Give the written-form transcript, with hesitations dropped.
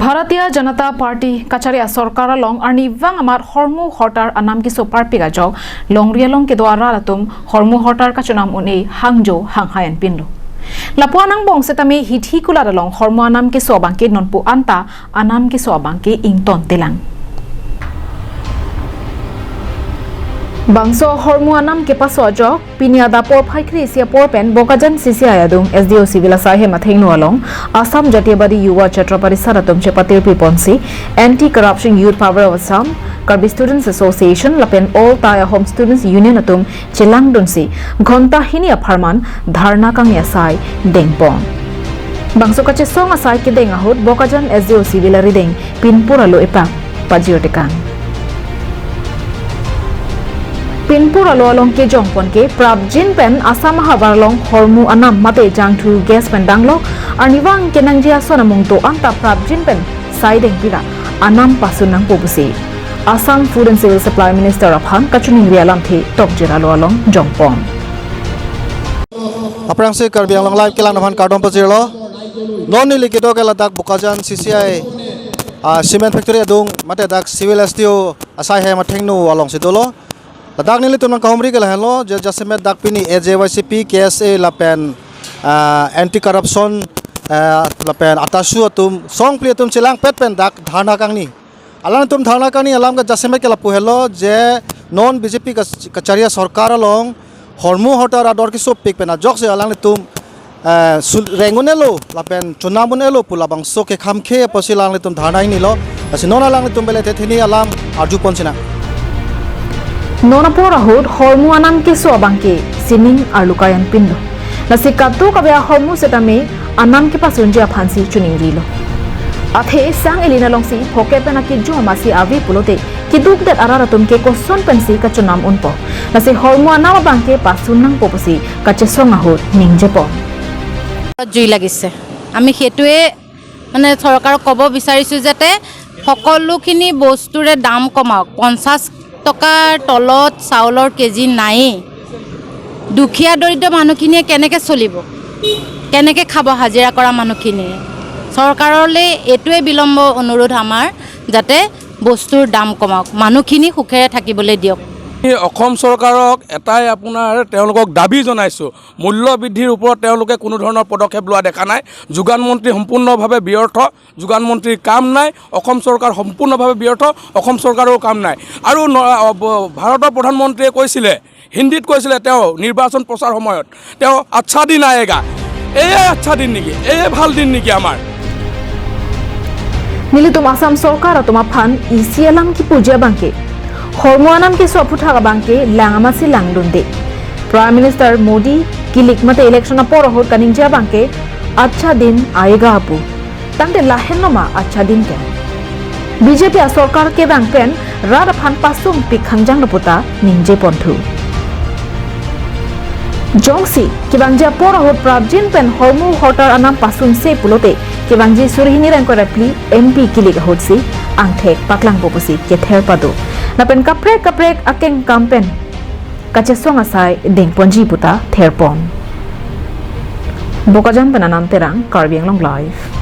Bharatiya Janata Party Kacharia Sorkara Long Arni Vang Amar Hormu Hotar Anam Kiso Parpiga Jog Long Rialong Kedwara Latum Hormu Hotar Kachunam Une Hangjo Hanghayan Pinlo Lapuanang Bong Setame Hithikula Long Hormu Anam Kiso Banke Nonpu Anta Anam Kiso Banke Ington Telang Bangso Hormu Anam ke paso jog Piniada por Paikri sia porpen Bokajan Sisi Ayadung SDO Civil Asahe Mathengnu along Assam Jatiyabadi Yuwa Chhatrapati Saratum Chepatir Piponsi Anti-Corruption Youth Power of Assam Karbi Students Association Lapen All Taya Home Students Union atum Chilang Dunsi Ghonta Hini Apharman Dharna Kang Yasai Dengpon Bangso kache song asai ke deng ahut Bokajan SDO Civil Arideng Pinpura lo epa Pajiotekan Pinpur along ke jongpon ke Prabjin pen Assam habarlong Hormu Anam mate jangthu gas pen danglo arniwang kenangjia sonamung to anta Prabjin pen sideng pira Anam pasunang popusi Assam Food and Civil Supply Minister Aphan Kachuning Rialam the tokjira along jongpon Aprang se karbiang long live kelang naman kardom pajiro non ni likito ke ladak Bokajan CCI cement factory adung mate dak civil STO asai he mathengnu along sidolo Ladak nili tuman kahumri ke lahelo jasemet dak pini AJYCP KSA lapen anti-corruption lapen atasu atum song pli atum chilang pet pen dak dharna kangni alang tum dharna kangni alam ka jasemet ke lapu helo je non BJP kacharia sarkar along Hormu Hotar ador ki sop pik pen ajok se alang tum rengunelo lapen chunabunelo pulabang so ke khamkhe posilang tum dharna ini lo asinon alang tum bele thini alam arju ponsina Nonapura hud Hormu Anam ke soabangke sining alukayan pindo nasikatu kabya Hormu setame Anam ke pasunja phansi chuning rilo athe sang elina longsi phoke pena ki jo masi avi pulote ki duk dat araratum ke koson pensi ka chunam unpo nasi Hormu Anam bangke pasunang popusi ka chesonga hud ningjepo জুই লাগিছে আমি হেতুৱে মানে সৰকাৰ কব বিচাৰিছো যাতে সকলোখিনি বস্তুৰে দাম কমাওক 50 টকাৰ তলত চাউলৰ কেজি নাই দুখীয়া দৰিদ্ৰ মানুহখিনিয়ে কেনেকৈ চলিব কেনেকৈ খাব হাজিৰা কৰা মানুহখিনি চৰকাৰলৈ এটোৱে বিলম্ব অনুৰোধ আমাৰ যাতে বস্তুৰ দাম কমাওক মানুহখিনি সুখেৰে থাকিবলৈ দিয়ক অসম চৰকাৰক এটাই আপোনাৰ তেওঁলোকক দাবী জনাইছো মূল্য বৃদ্ধিৰ ওপৰত তেওঁলোকে কোনো ধৰণৰ পদক্ষেপ লোৱা দেখা নাই যোগান মন্ত্ৰী সম্পূৰ্ণভাৱে ব্যৰ্থ যোগান মন্ত্ৰীৰ কাম নাই অসম চৰকাৰ সম্পূৰ্ণভাৱে ব্যৰ্থ অসম চৰকাৰৰ কাম নাই আৰু ভাৰতৰ প্ৰধানমন্ত্ৰীয়ে কৈছিলে হিন্দীত কৈছিলে তেওঁ নিৰ্বাচন প্ৰচাৰ সময়ত তেওঁ আচ্ছা দিন আয়েগা এই আচ্ছা দিন নেকি এই ভাল দিন নেকি আমাৰ Nilitum Assam Sarkar atum aphan isialam ki puja bangke Hormu Anam ke soaputha bangke langamasi langdunde Prime Minister Modi kilik mate election apor hot kaningja bangke acha din aega apu tante lahenoma acha din ke BJP sarkar ke bangpen rad phan pasum pikhangjang naputa ningje ponthu Jongsi kibangja por hot Prabjin pen Hormu Hotar Anam pasun se pulote kibangji surhini rangko rapli MP kilik hotsi angthek paklang popusi ke therpadu napen kaprek akeng kampen kachesong asai dengponji puta therpon Bokajan penanam terang Karbiang Long Live